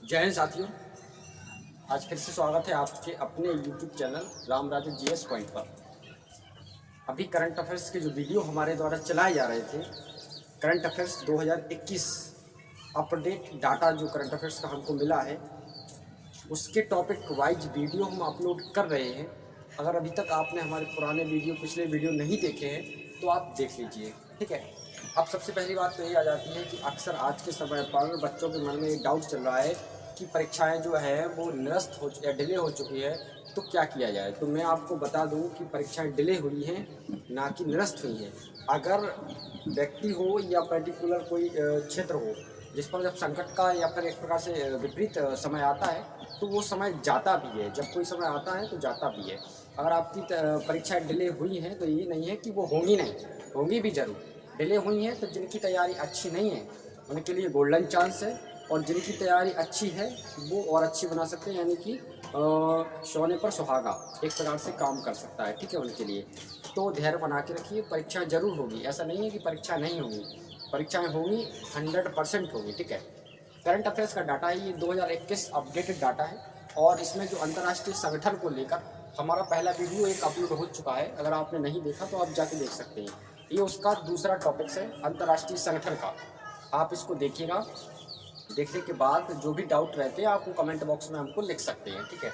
जय हिंद साथियों, आज फिर से स्वागत है आपके अपने YouTube channel Ram Raju GS point पर। अभी करंट अफेयर्स के जो वीडियो हमारे द्वारा चलाए जा रहे थे, करंट अफेयर्स 2021 अपडेट डाटा जो करंट अफेयर्स का हमको मिला है, उसके टॉपिक वाइज वीडियो हम अपलोड कर रहे हैं। अगर अभी तक आपने हमारे पुराने वीडियो, पिछले वीडियो नहीं देखे हैं तो आप देख लीजिए, ठीक है। अब सबसे पहली बात तो ये आ जाती है कि अक्सर आज के समय पर बच्चों के मन में एक डाउट चल रहा है कि परीक्षाएं जो है वो निरस्त हो या डिले हो चुकी है, तो क्या किया जाए। तो मैं आपको बता दूं कि परीक्षाएं डिले हुई हैं, ना कि निरस्त हुई हैं। अगर व्यक्ति हो या पर्टिकुलर कोई क्षेत्र हो जिस पर जब संकट का या फिर एक प्रकार से विपरीत समय आता है तो वो समय जाता भी है। जब कोई समय आता है तो जाता भी है। अगर आपकी परीक्षाएं डिले हुई हैं तो ये नहीं है कि वो होंगी नहीं, होंगी भी जरूर। डिले हुई हैं तो जिनकी तैयारी अच्छी नहीं है उनके लिए गोल्डन चांस है, और जिनकी तैयारी अच्छी है वो और अच्छी बना सकते हैं, यानी कि सोने पर सुहागा एक प्रकार से काम कर सकता है, ठीक है। उनके लिए तो धैर्य बना के रखिए, परीक्षा जरूर होगी। ऐसा नहीं है कि परीक्षा नहीं होगी, परीक्षाएं होंगी, 100% होगी, ठीक है। करंट अफेयर्स का डाटा है, ये 2021 अपडेटेड डाटा है, और इसमें जो अंतर्राष्ट्रीय संगठन को लेकर हमारा पहला वीडियो एक अपलोड हो चुका है। अगर आपने नहीं देखा तो आप जाके देख सकते हैं। ये उसका दूसरा टॉपिक है, अंतर्राष्ट्रीय संगठन का। आप इसको देखिएगा, देखने के बाद जो भी डाउट रहते हैं आपको कमेंट बॉक्स में हमको लिख सकते हैं, ठीक है।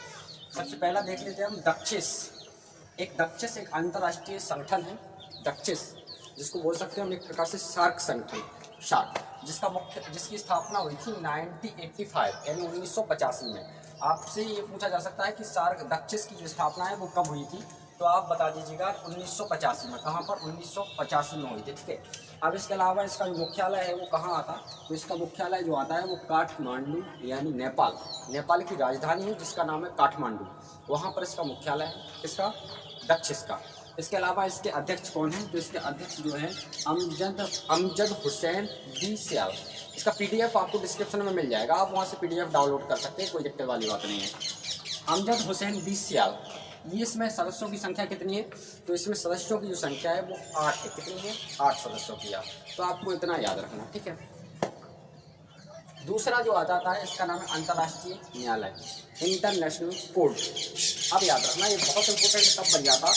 सबसे पहला देख लेते हैं हम दक्षिस। एक अंतर्राष्ट्रीय संगठन है दक्षिस, जिसको बोल सकते हैं हम एक प्रकार से सार्क संगठन, सार्क, जिसकी स्थापना हुई थी 1985 यानी 1985 में। आपसे ये पूछा जा सकता है कि सार्क दक्षिस की जो स्थापना है वो कब हुई थी, तो आप बता दीजिएगा 1985 में। कहाँ पर? 1985 में हुई थी, ठीक है। अब इसके अलावा इसका जो मुख्यालय है वो कहाँ आता, तो इसका मुख्यालय जो आता है वो काठमांडू यानी नेपाल की राजधानी है जिसका नाम है काठमांडू। वहाँ पर इसका मुख्यालय है, इसका दक्षिस का। इसके अलावा इसके अध्यक्ष कौन है, तो इसके अध्यक्ष जो है अमजद हुसैन बी सियाल। इसका PDF आपको डिस्क्रिप्शन में मिल जाएगा, आप वहाँ से PDF डाउनलोड कर सकते हैं, कोई दिक्कत वाली बात नहीं है। अमजद हुसैन बी सियाल। ये इसमें सदस्यों की संख्या कितनी है, तो इसमें सदस्यों की जो संख्या है वो 8 है। कितनी है? 8 सदस्यों की। तो आपको इतना याद रखना, ठीक है। दूसरा जो आ जाता है इसका नाम है अंतर्राष्ट्रीय न्यायालय, इंटरनेशनल कोर्ट। अब याद रखना, ये बहुत इंपॉर्टेंट तब बन जाता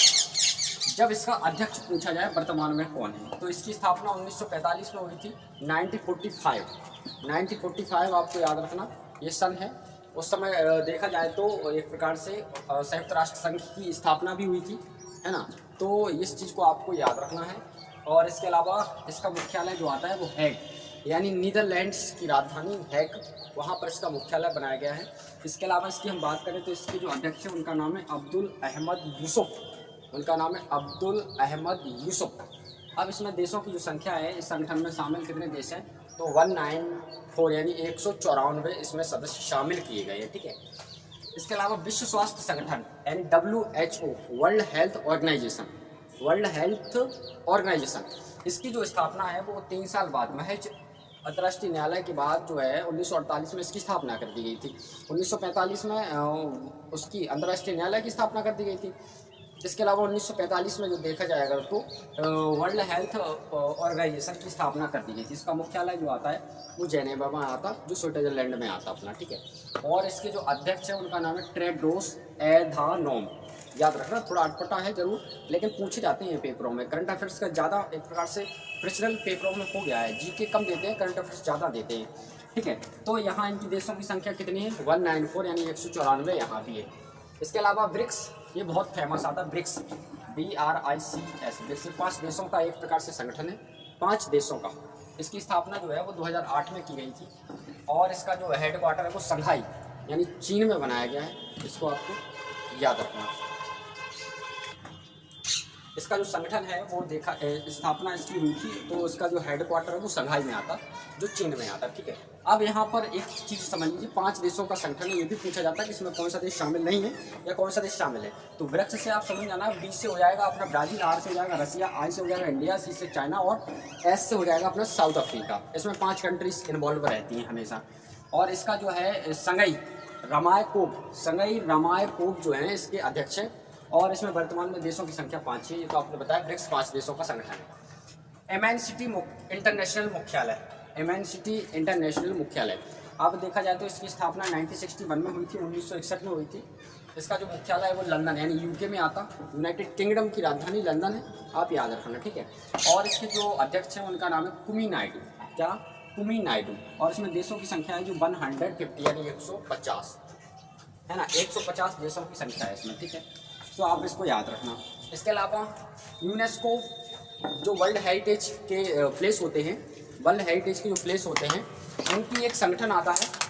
जब इसका अध्यक्ष पूछा जाए वर्तमान में कौन है। तो इसकी स्थापना 1945 में हुई थी, 1945 आपको याद रखना ये सन है। उस समय देखा जाए तो एक प्रकार से संयुक्त राष्ट्र संघ की स्थापना भी हुई थी, है ना। तो इस चीज़ को आपको याद रखना है। और इसके अलावा इसका मुख्यालय जो आता है वो हैग, यानी नीदरलैंड्स की राजधानी हैग, वहाँ पर इसका मुख्यालय बनाया गया है। इसके अलावा इसकी हम बात करें तो इसके जो अध्यक्ष हैं उनका नाम है अब्दुल अहमद यूसुफ। उनका नाम है अब्दुल अहमद यूसुफ। अब इसमें देशों की जो संख्या है, इस संगठन में शामिल कितने देश हैं, तो 194 यानी 194 इसमें सदस्य शामिल किए गए हैं, ठीक है। इसके अलावा विश्व स्वास्थ्य संगठन यानी WHO, वर्ल्ड हेल्थ ऑर्गेनाइजेशन, इसकी जो स्थापना है वो 3 साल बाद महज अंतर्राष्ट्रीय न्यायालय के बाद जो है 1948 में इसकी स्थापना कर दी गई थी। 1945 में उसकी अंतर्राष्ट्रीय न्यायालय की स्थापना कर दी गई थी। इसके अलावा 1945 में जो देखा जाएगा तो वर्ल्ड हेल्थ ऑर्गेनाइजेशन की स्थापना कर दी गई थी। इसका मुख्यालय जो आता है वो जेनेवा में आता, जो स्विट्जरलैंड में आता अपना, ठीक है। और इसके जो अध्यक्ष हैं उनका नाम है टेड्रोस एधानोम। याद रखना, थोड़ा अटपटा है जरूर, लेकिन पूछे जाते हैं पेपरों में। करंट अफेयर्स का ज़्यादा एक प्रकार से प्रेशनल पेपरों में हो गया है, GK कम देते हैं, करंट अफेयर्स ज़्यादा देते हैं, ठीक है। तो यहाँ इनकी देशों की संख्या कितनी है, 194 यानी 194 यहाँ भी है। इसके अलावा ब्रिक्स, ये बहुत फेमस आता है, ब्रिक्स BRICS। ब्रिक्स 5 देशों का एक प्रकार से संगठन है, 5 देशों का। इसकी स्थापना जो है वो 2008 में की गई थी, और इसका जो हेडक्वार्टर है वो शंघाई यानी चीन में बनाया गया है। इसको आपको याद रखना। इसका जो संगठन है वो स्थापना इसकी हुई थी, तो इसका जो हेडक्वार्टर है वो शंघाई में आता, जो चीन में आता, ठीक है। अब यहाँ पर एक चीज़ समझ लीजिए, 5 देशों का संगठन है। ये भी पूछा जाता है कि इसमें कौन सा देश शामिल नहीं है या कौन सा देश शामिल है। तो ब्रिक्स से आप समझ जाना, B से हो जाएगा अपना ब्राज़ील, R से हो जाएगा रसिया, I से हो जाएगा इंडिया, C से चाइना, और S से हो जाएगा अपना साउथ अफ्रीका। इसमें 5 कंट्रीज इन्वॉल्व रहती हैं हमेशा। और इसका जो है संगई रमायकोव जो है इसके अध्यक्ष हैं, और इसमें वर्तमान में देशों की संख्या 5 है। ये तो आपने बताया, ब्रिक्स 5 देशों का संगठन है। MNCT इंटरनेशनल मुख्यालय, अब देखा जाए तो इसकी स्थापना 1961 में हुई थी, 1961 में हुई थी। इसका जो मुख्यालय है वो लंदन यानी यूके में आता, यूनाइटेड किंगडम की राजधानी लंदन है, आप याद रखना, ठीक है। और इसके जो अध्यक्ष हैं उनका नाम है कुमी नायडू, क्या, कुमी नायडू। और इसमें देशों की संख्या है जो 150 यानी 150 है ना, 150 देशों की संख्या है इसमें, ठीक है। तो आप इसको याद रखना। इसके अलावा यूनेस्को जो वर्ल्ड हेरिटेज के प्लेस होते हैं, वर्ल्ड हेरिटेज के जो प्लेस होते हैं उनकी एक संगठन आता है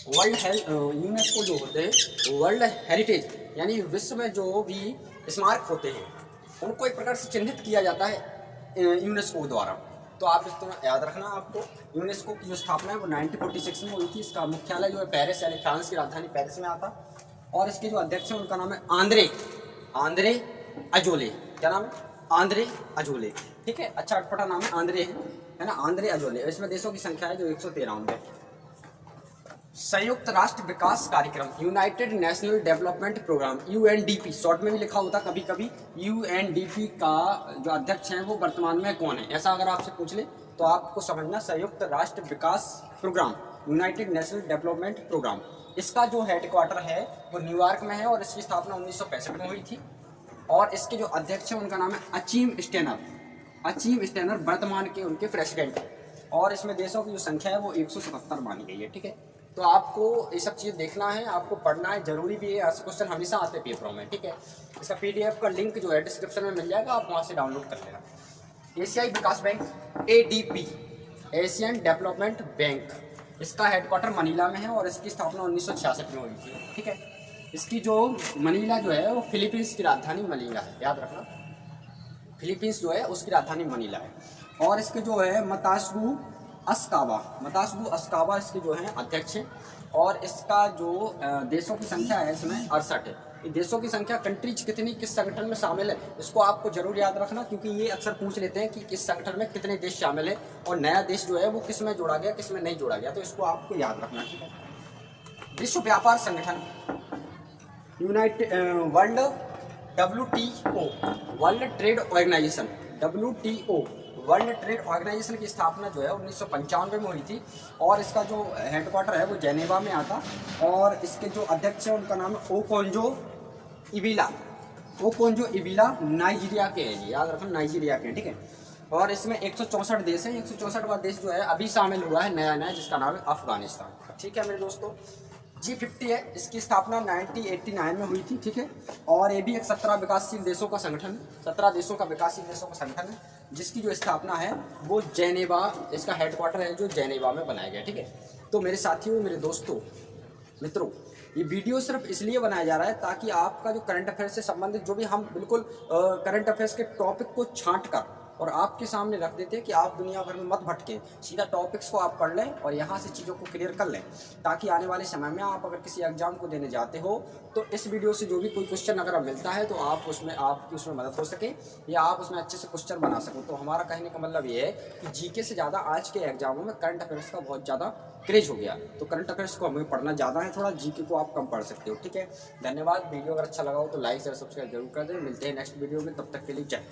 यूनेस्को जो होते हैं वर्ल्ड हेरिटेज यानी विश्व में जो भी स्मारक होते हैं उनको एक प्रकार से चिन्हित किया जाता है यूनेस्को द्वारा। तो आप इसको याद रखना। आपको यूनेस्को की जो स्थापना है वो 1946 में हुई थी। इसका मुख्यालय जो है पेरिस यानी फ्रांस की राजधानी पेरिस में आता। और इसके जो अध्यक्ष हैं उनका नाम है आंद्रे अजोले। क्या नाम है? आंद्रे अजोले, ठीक है। अच्छा अटपटा नाम है, आंद्रे है ना, आंद्रे अजोले। इसमें देशों की संख्या है जो 113 है। संयुक्त राष्ट्र विकास कार्यक्रम United National Development programme UNDP short में भी लिखा होता कभी कभी। UNDP का जो अध्यक्ष हैं वो वर्तमान में कौन है, ऐसा अगर आपसे पूछ ले तो आपको समझना संयुक्त राष्ट्र विकास programme United National Development Programme. इसका जो हेडक्वार्टर है वो न्यूयॉर्क में है और इसकी स्थापना 1965 में हुई थी। और इसके जो अध्यक्ष हैं उनका नाम है अचीम स्टेनर वर्तमान के उनके प्रेसिडेंट हैं। और इसमें देशों की जो संख्या है वो 177 मानी गई है, ठीक है। तो आपको ये सब चीज़ देखना है, आपको पढ़ना है, जरूरी भी है। ऐसे क्वेश्चन हमेशा आते हैं पेपरों में, ठीक है। इसका PDF का लिंक जो है डिस्क्रिप्शन में मिल जाएगा, आप वहाँ से डाउनलोड कर लेना। एशियाई विकास bank ADB Asian Development Bank, इसका हेडक्वार्टर मनीला में है और इसकी स्थापना 1966 में हुई थी, ठीक है। इसकी जो मनीला जो है वो फिलीपींस की राजधानी मनीला है, याद रखना। फिलीपींस जो है उसकी राजधानी मनीला है। और इसके जो है मतासगु अस्काबा इसके जो हैं अध्यक्ष हैं। और इसका जो देशों की संख्या है इसमें 68 है। ये देशों की संख्या कंट्रीज कितनी किस संगठन में शामिल है इसको आपको जरूर याद रखना, क्योंकि ये अक्सर पूछ लेते हैं कि किस संगठन में कितने देश शामिल है और नया देश जो है वो किस में जोड़ा गया किस में नहीं जोड़ा गया, तो इसको आपको याद रखना, ठीक है। विश्व व्यापार संगठन world WTO world trade organisation WTO world trade organisation की स्थापना जो है 1995 में हुई थी। और इसका जो हेडक्वार्टर है वो जेनेवा में आता। और इसके जो अध्यक्ष हैं उनका नाम है ओकोंजो इबिला नाइजीरिया के हैं, याद रखना, नाइजीरिया के, ठीक है। और इसमें 164 देश हैं। 164वां देश जो है अभी शामिल हुआ है नया, जिसका नाम है अफगानिस्तान, ठीक है मेरे दोस्तों। G50 है, इसकी स्थापना 1989 में हुई थी, ठीक है। और ये भी एक 17 विकासशील देशों का संगठन है, 17 देशों का विकासशील देशों का संगठन है, जिसकी जो स्थापना है वो जेनेवा, इसका हेडक्वार्टर है जो जेनेवा में बनाया गया, ठीक है। तो मेरे साथियों, मेरे दोस्तों, मित्रों, ये वीडियो सिर्फ इसलिए बनाया जा रहा है ताकि आपका जो करंट अफेयर्स से संबंधित जो भी हम बिल्कुल करंट अफेयर्स के टॉपिक को छांट कर और आपके सामने रख देते हैं कि आप दुनिया भर में मत भटके, सीधा टॉपिक्स को आप पढ़ लें और यहाँ से चीज़ों को क्लियर कर लें, ताकि आने वाले समय में आप अगर किसी एग्जाम को देने जाते हो तो इस वीडियो से जो भी कोई क्वेश्चन अगर मिलता है तो आप उसमें आपकी उसमें मदद हो सके या आप उसमें अच्छे से क्वेश्चन बना सको। तो हमारा कहने का मतलब ये है कि जीके से ज़्यादा आज के एग्जामों में करंट अफेयर्स का बहुत ज़्यादा क्रेज हो गया, तो करंट अफेयर्स को हमें पढ़ना ज़्यादा है, थोड़ा जीके को आप कम पढ़ सकते हो, ठीक है। धन्यवाद। वीडियो अगर अच्छा लगा हो तो लाइक शेयर सब्सक्राइब जरूर कर दें। मिलते हैं नेक्स्ट वीडियो में, तब तक के लिए जय।